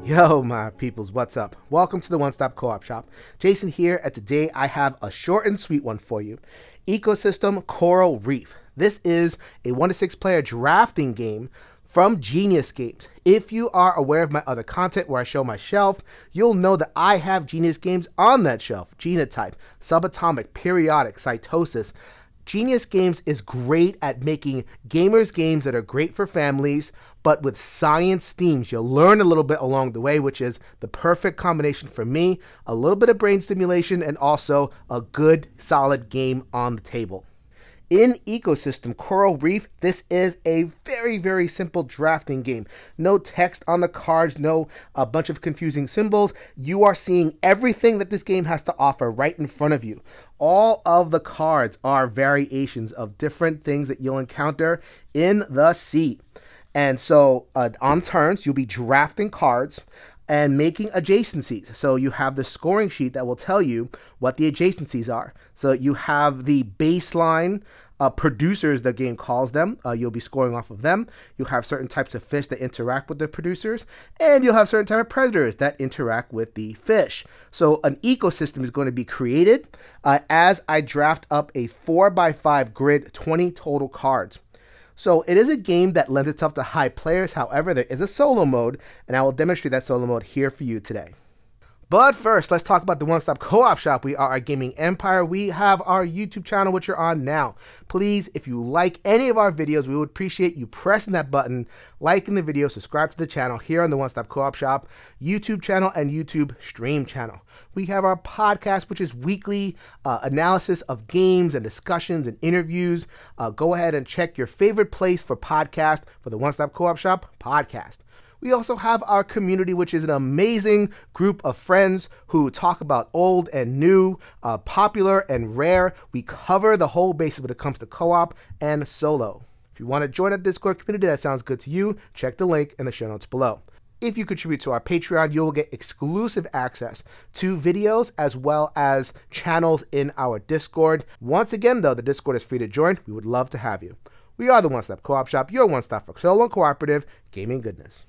Yo, my peoples, what's up? Welcome to the One Stop Co-op Shop. Jason here, and today I have a short and sweet one for you. Ecosystem Coral Reef. This is a 1 to 6 player drafting game from Genius Games. If you are aware of my other content where I show my shelf, you'll know that I have Genius Games on that shelf. Genotype, Subatomic, Periodic, Cytosis. Genius Games is great at making gamers games that are great for families, but with science themes. You'll learn a little bit along the way, which is the perfect combination for me. A little bit of brain stimulation and also a good, solid game on the table. In Ecosystem Coral Reef, this is a very simple drafting game. No text on the cards, no a bunch of confusing symbols. You are seeing everything that this game has to offer right in front of you. All of the cards are variations of different things that you'll encounter in the sea. And so on turns, you'll be drafting cards and making adjacencies. So you have the scoring sheet that will tell you what the adjacencies are. So you have the baseline producers, the game calls them. You'll be scoring off of them. You'll have certain types of fish that interact with the producers, and you'll have certain type of predators that interact with the fish. So an ecosystem is going to be created as I draft up a 4x5 grid, 20 total cards. So it is a game that lends itself to high players. However, there is a solo mode, and I will demonstrate that solo mode here for you today. But first, let's talk about the One Stop Co-op Shop. We are a gaming empire. We have our YouTube channel, which you're on now. Please, if you like any of our videos, we would appreciate you pressing that button, liking the video, subscribe to the channel here on the One Stop Co-op Shop YouTube channel and YouTube stream channel. We have our podcast, which is weekly analysis of games and discussions and interviews. Go ahead and check your favorite place for podcast for the One Stop Co-op Shop podcast. We also have our community, which is an amazing group of friends who talk about old and new, popular and rare. We cover the whole basis when it comes to co-op and solo. If you want to join our Discord community that sounds good to you, check the link in the show notes below. If you contribute to our Patreon, you will get exclusive access to videos as well as channels in our Discord. Once again, though, the Discord is free to join. We would love to have you. We are the One Stop Co-op Shop, your one-stop for solo and cooperative gaming goodness.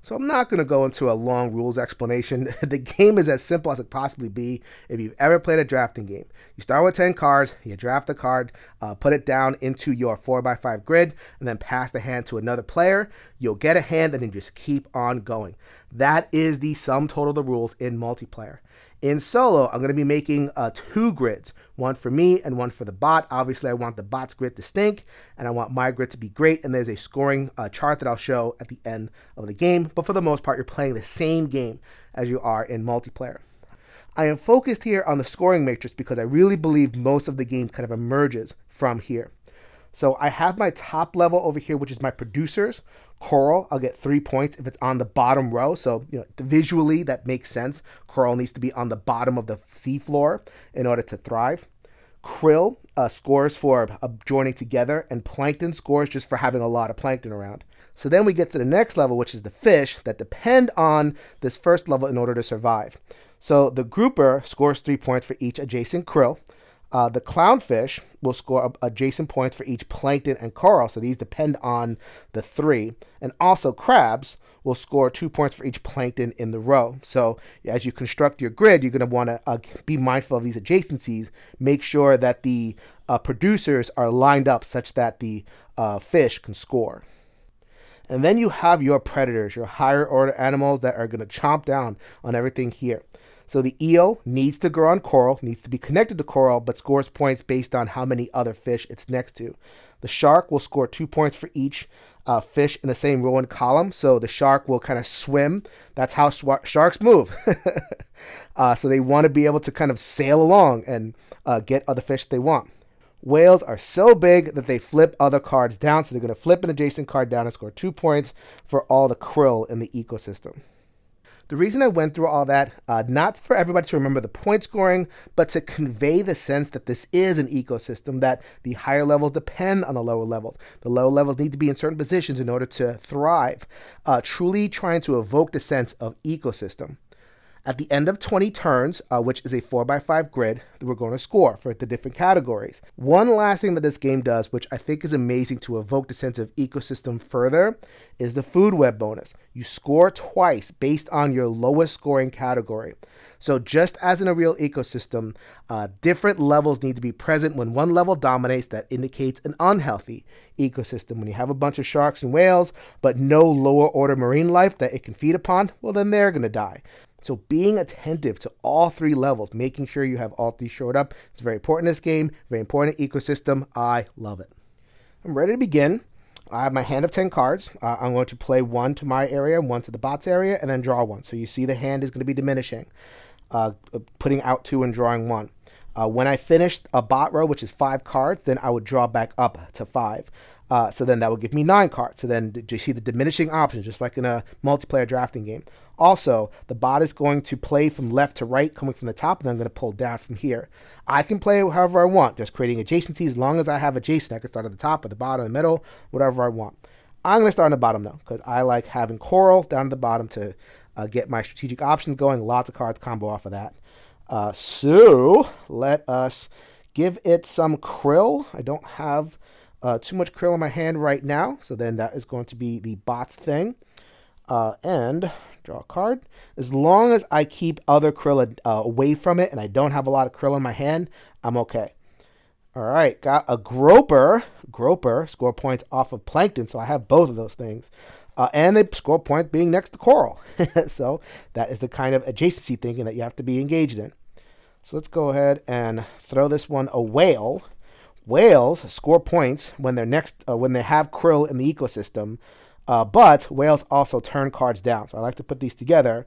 So I'm not going to go into a long rules explanation. The game is as simple as it possibly be if you've ever played a drafting game. You start with 10 cards, you draft a card, put it down into your 4x5 grid, and then pass the hand to another player. You'll get a hand and then just keep on going. That is the sum total of the rules in multiplayer. In solo, I'm going to be making 2 grids, one for me and one for the bot. Obviously, I want the bot's grid to stink, and I want my grid to be great, and there's a scoring chart that I'll show at the end of the game. But for the most part, you're playing the same game as you are in multiplayer. I am focused here on the scoring matrix because I really believe most of the game kind of emerges from here. So I have my top level over here, which is my producers. Coral, I'll get 3 points if it's on the bottom row. So, visually that makes sense. Coral needs to be on the bottom of the seafloor in order to thrive. Krill scores for joining together, and plankton scores just for having a lot of plankton around. So then we get to the next level, which is the fish that depend on this first level in order to survive. So the grouper scores 3 points for each adjacent krill. The clownfish will score adjacent points for each plankton and coral, so these depend on the 3. And also crabs will score 2 points for each plankton in the row. So as you construct your grid, you're going to want to be mindful of these adjacencies. Make sure that the producers are lined up such that the fish can score. And then you have your predators, your higher order animals that are going to chomp down on everything here. So the eel needs to grow on coral, needs to be connected to coral, but scores points based on how many other fish it's next to. The shark will score 2 points for each fish in the same row and column. So the shark will kind of swim. That's how sharks move. So they want to be able to kind of sail along and get other fish they want. Whales are so big that they flip other cards down. So they're going to flip an adjacent card down and score 2 points for all the krill in the ecosystem. The reason I went through all that, not for everybody to remember the point scoring, but to convey the sense that this is an ecosystem, that the higher levels depend on the lower levels. The lower levels need to be in certain positions in order to thrive, truly trying to evoke the sense of ecosystem. At the end of 20 turns, which is a 4x5 grid, we're going to score for the different categories. One last thing that this game does, which I think is amazing to evoke the sense of ecosystem further, is the food web bonus. You score twice based on your lowest scoring category. So just as in a real ecosystem, different levels need to be present. When one level dominates, that indicates an unhealthy ecosystem. When you have a bunch of sharks and whales, but no lower order marine life that it can feed upon, well, then they're going to die. So being attentive to all three levels, making sure you have all three showed up, is very important in this game, very important ecosystem. I love it. I'm ready to begin. I have my hand of 10 cards. I'm going to play one to my area, one to the bot's area, and then draw one. So you see the hand is going to be diminishing, putting out 2 and drawing 1. When I finished a bot row, which is 5 cards, then I would draw back up to 5. So then that would give me 9 cards. So then you see the diminishing options, just like in a multiplayer drafting game. Also, the bot is going to play from left to right, coming from the top, and then I'm going to pull down from here. I can play however I want, just creating adjacencies. As long as I have adjacent, I can start at the top, at the bottom, in the middle, whatever I want. I'm going to start on the bottom, though, because I like having coral down at the bottom to get my strategic options going. Lots of cards combo off of that. So let us give it some krill. I don't have too much krill in my hand right now, so then that is going to be the bot's thing. And draw a card. As long as I keep other krill away from it and I don't have a lot of krill in my hand, I'm okay. All right, got a groper. Groper score points off of plankton, so I have both of those things. And they score points being next to coral. So that is the kind of adjacency thinking that you have to be engaged in. So let's go ahead and throw this one a whale. Whales score points when they're when they have krill in the ecosystem, but whales also turn cards down. So I like to put these together.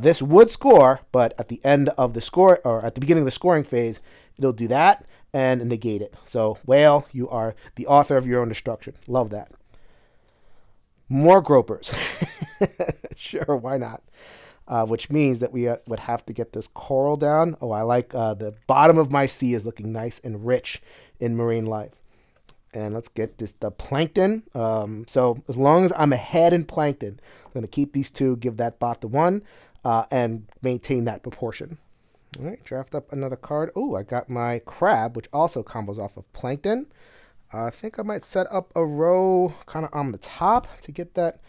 This would score, but at the end of the score, or at the beginning of the scoring phase, it'll do that and negate it. So whale, you are the author of your own destruction. Love that. More gropers. Sure, why not? Which means that we would have to get this coral down. Oh, I like the bottom of my sea is looking nice and rich in marine life. And let's get the plankton. So as long as I'm ahead in plankton, I'm going to keep these 2, give that bot the 1, and maintain that proportion. All right, draft up another card. Oh, I got my crab, which also combos off of plankton. I think I might set up a row kind of on the top to get that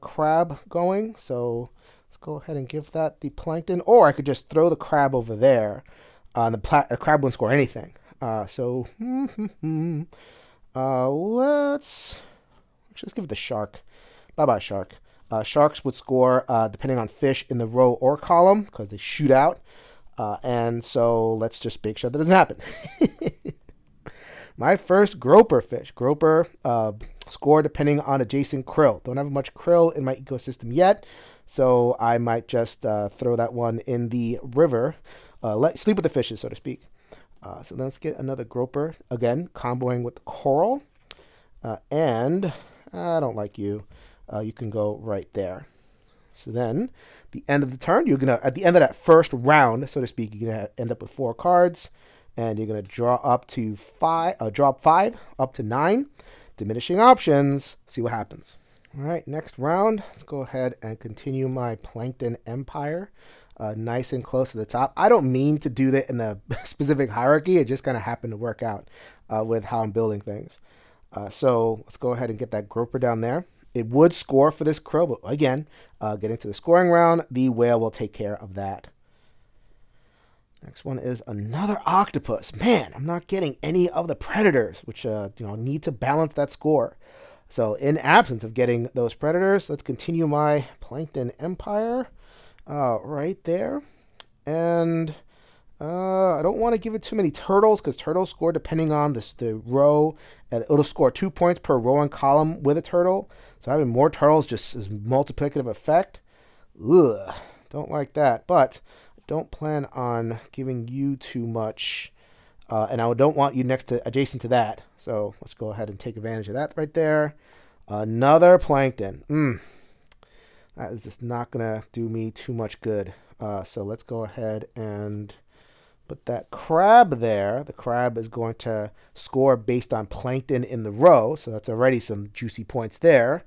crab going. So let's go ahead and give that the plankton. Or I could just throw the crab over there. The crab won't score anything. Let's just give it the shark. Bye-bye, shark. Sharks would score depending on fish in the row or column because they shoot out. And so let's just make sure that doesn't happen. My first groper fish. Groper score depending on adjacent krill. Don't have much krill in my ecosystem yet, so I might just throw that one in the river. Sleep with the fishes, so to speak. So let's get another groper. Again, comboing with the coral. And I don't like you. You can go right there. So then, the end of the turn, you're gonna, at the end of that first round, so to speak, you're gonna end up with 4 cards. And you're going to draw up to 5, drop 5 up to 9. Diminishing options. See what happens. All right, next round. Let's go ahead and continue my plankton empire. Nice and close to the top. I don't mean to do that in a specific hierarchy. It just kind of happened to work out with how I'm building things. So let's go ahead and get that groper down there. It would score for this krill, but again, getting to the scoring round, the whale will take care of that. Next one is another octopus. Man, I'm not getting any of the predators, which need to balance that score. So in absence of getting those predators, let's continue my plankton empire right there. And I don't want to give it too many turtles because turtles score depending on the row. And it'll score 2 points per row and column with a turtle. So having more turtles just is multiplicative effect. Ugh, don't like that. But don't plan on giving you too much, and I don't want you adjacent to that. So let's go ahead and take advantage of that right there. Another plankton. That is just not gonna do me too much good. So let's go ahead and put that crab there. The crab is going to score based on plankton in the row, so that's already some juicy points there.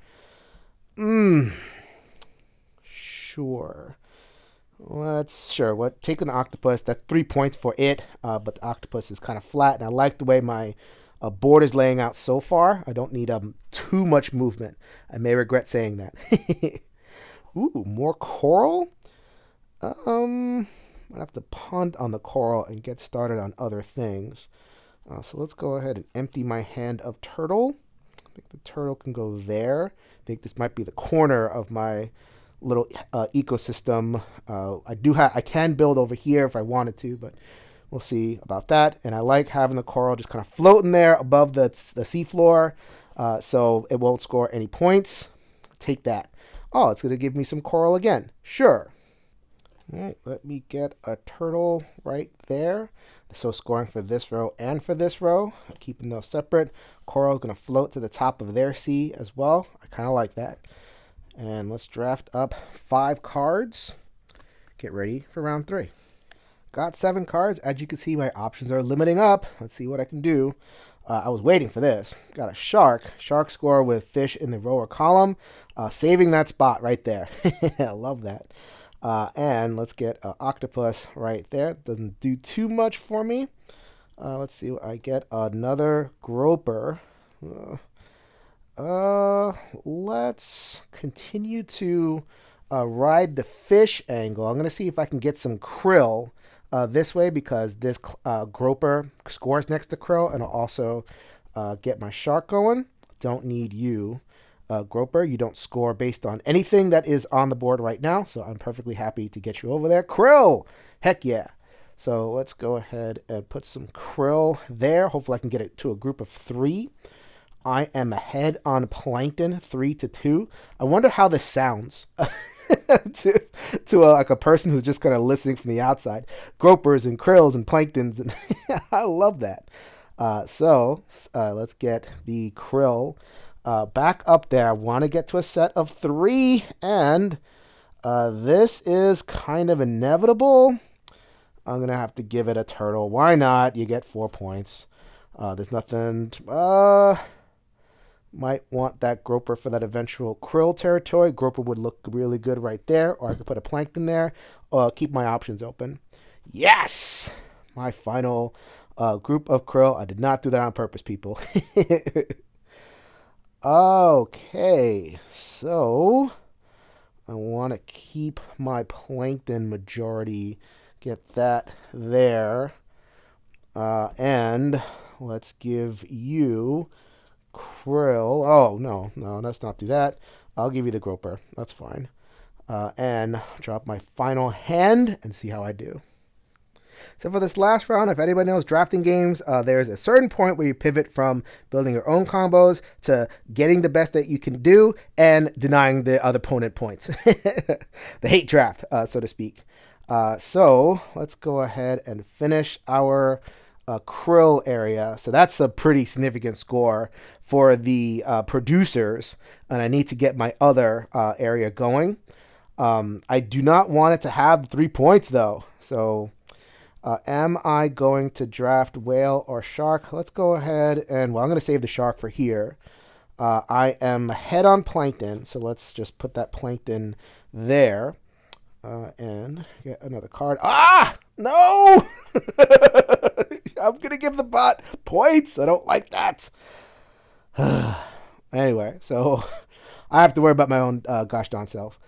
Sure. Let's sure what take an octopus. That's 3 points for it, but the octopus is kind of flat, and I like the way my board is laying out so far. I don't need too much movement. I may regret saying that. Ooh, more coral. I'd have to punt on the coral and get started on other things. So let's go ahead and empty my hand of turtle. I think the turtle can go there. I think this might be the corner of my little ecosystem. I can build over here if I wanted to, but we'll see about that. And I like having the coral just kind of floating there above the seafloor, so it won't score any points. Take that. Oh, it's going to give me some coral again. Sure. All right, let me get a turtle right there. So scoring for this row and for this row, keeping those separate. Coral is going to float to the top of their sea as well. I kind of like that. And let's draft up 5 cards. Get ready for round 3. Got 7 cards. As you can see, my options are limiting up. Let's see what I can do. I was waiting for this. Got a shark. Shark score with fish in the row or column. Saving that spot right there. I love that. And let's get an octopus right there. Doesn't do too much for me. Let's see what I get. Another groper. Let's continue to ride the fish angle. I'm going to see if I can get some krill this way, because this groper scores next to krill, and I'll also get my shark going. Don't need you, groper. You don't score based on anything that is on the board right now, so I'm perfectly happy to get you over there. Krill! Heck yeah! So let's go ahead and put some krill there. Hopefully I can get it to a group of 3. I am ahead on plankton, 3-2. I wonder how this sounds to like a person who's just kind of listening from the outside. Gropers and krills and planktons, and I love that. So let's get the krill back up there. I want to get to a set of 3, and this is kind of inevitable. I'm gonna have to give it a turtle. Why not? You get 4 points. There's nothing. Might want that groper for that eventual krill territory. Groper would look really good right there, or I could put a plankton there. Keep my options open. Yes! My final group of krill. I did not do that on purpose, people. Okay, so I want to keep my plankton majority. Get that there. And let's give you krill. Oh, no, let's not do that. I'll give you the groper. That's fine. And drop my final hand and see how I do. So for this last round, if anybody knows drafting games, there's a certain point where you pivot from building your own combos to getting the best that you can do and denying the other opponent points. The hate draft, so to speak. So let's go ahead and finish our krill area. So that's a pretty significant score for the producers, and I need to get my other area going. I do not want it to have 3 points though. So am I going to draft whale or shark? Let's go ahead and, well, I'm going to save the shark for here. I am ahead on plankton, so let's just put that plankton there. And get another card. Ah! No! I'm going to give the bot points. I don't like that. Anyway, so I have to worry about my own gosh darn self.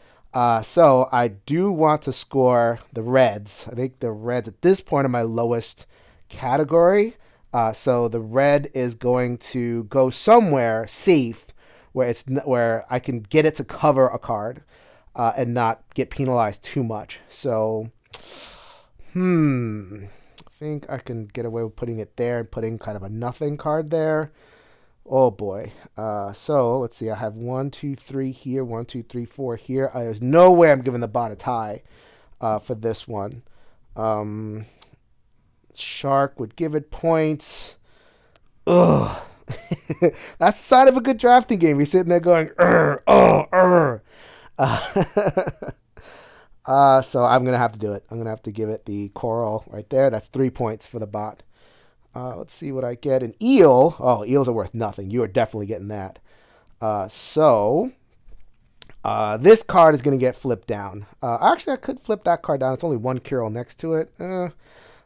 So I do want to score the reds. I think the reds at this point are my lowest category. So the red is going to go somewhere safe where I can get it to cover a card. And not get penalized too much. So, I think I can get away with putting it there and putting kind of a nothing card there. Oh boy. So let's see. I have 1, 2, 3 here. 1, 2, 3, 4 here. There's no way I'm giving the bot a tie for this one. Shark would give it points. Ugh. That's the sign of a good drafting game. You're sitting there going, so I'm going to have to do it. I'm going to have to give it the coral right there. That's 3 points for the bot. Let's see what I get. An eel. Oh, eels are worth nothing. You are definitely getting that. So This card is going to get flipped down. Actually, I could flip that card down. It's only one Kirill next to it.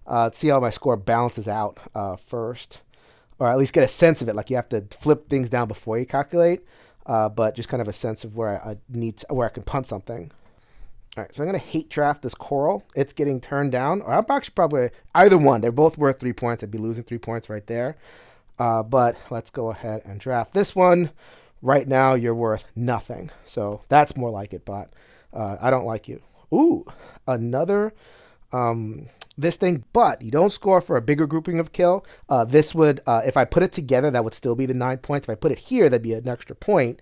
Let's see how my score balances out first. Or at least get a sense of it. Like you have to flip things down before you calculate. But just kind of a sense of where where I can punt something. All right, so I'm going to hate draft this Coral. It's getting turned down. Or I'm actually probably either one. They're both worth 3 points. I'd be losing 3 points right there. But let's go ahead and draft this one. Right now, you're worth nothing. So that's more like it, but I don't like you. Ooh, another this thing, but you don't score for a bigger grouping of kill. This would, if I put it together, that would still be the 9 points. If I put it here, that'd be an extra point.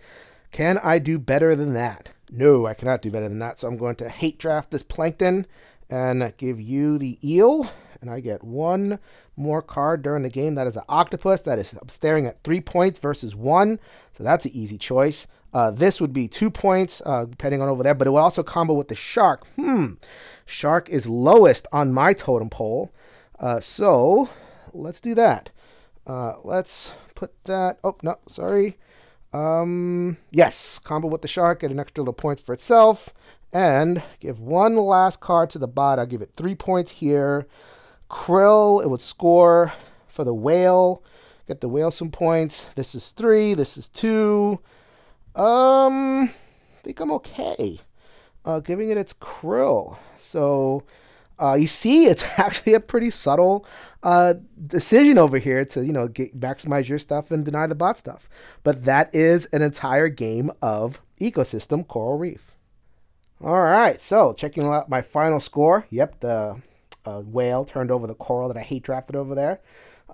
Can I do better than that? No, I cannot do better than that. So I'm going to hate draft this Plankton and give you the Eel. And I get one more card during the game. That is an Octopus. That is staring at 3 points versus 1. So that's an easy choice. This would be 2 points, depending on over there. But it will also combo with the Shark. Shark is lowest on my totem pole. So let's do that. Let's put that... Oh, no, sorry. Yes, combo with the Shark, get an extra little point for itself. And give one last card to the bot. I'll give it 3 points here. Krill, it would score for the Whale. Get the Whale some points. This is 3. This is 2. I think I'm okay. Giving it its Krill. So you see, it's actually a pretty subtle decision over here to, maximize your stuff and deny the bot stuff. But that is an entire game of Ecosystem Coral Reef. All right, so checking out my final score. Yep, the Whale turned over the Coral that I hate drafted over there.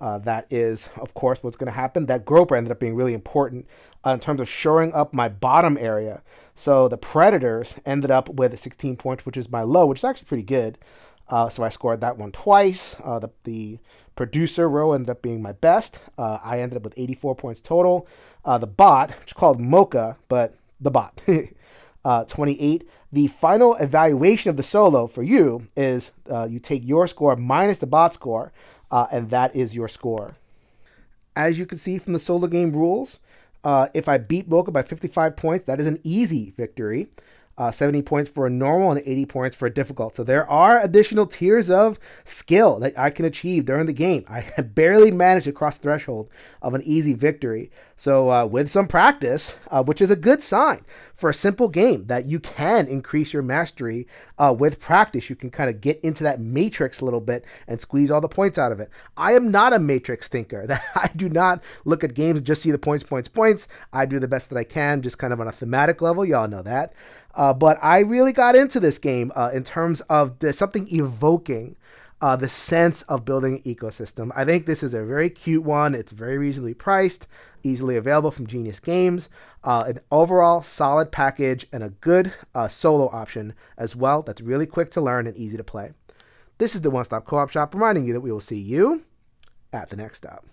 That is, of course, what's going to happen. That Groper ended up being really important in terms of shoring up my bottom area. So the Predators ended up with 16 points, which is my low, which is actually pretty good. So I scored that one twice. The Producer row ended up being my best. I ended up with 84 points total. The bot, which is called Mocha, but the bot, 28. The final evaluation of the solo for you is you take your score minus the bot score, and that is your score. As you can see from the solo game rules, if I beat Mocha by 55 points, that is an easy victory. 70 points for a normal and 80 points for a difficult. So there are additional tiers of skill that I can achieve during the game. I have barely managed to cross the threshold of an easy victory. So with some practice, which is a good sign for a simple game, that you can increase your mastery with practice. You can kind of get into that matrix a little bit and squeeze all the points out of it. I am not a matrix thinker. I do not look at games and just see the points. I do the best that I can, just kind of on a thematic level. Y'all know that. But I really got into this game in terms of something evoking the sense of building an ecosystem. I think this is a very cute one. It's very reasonably priced, easily available from Genius Games. An overall solid package and a good solo option as well. That's really quick to learn and easy to play. This is the One Stop Co-op Shop, reminding you that we will see you at the next stop.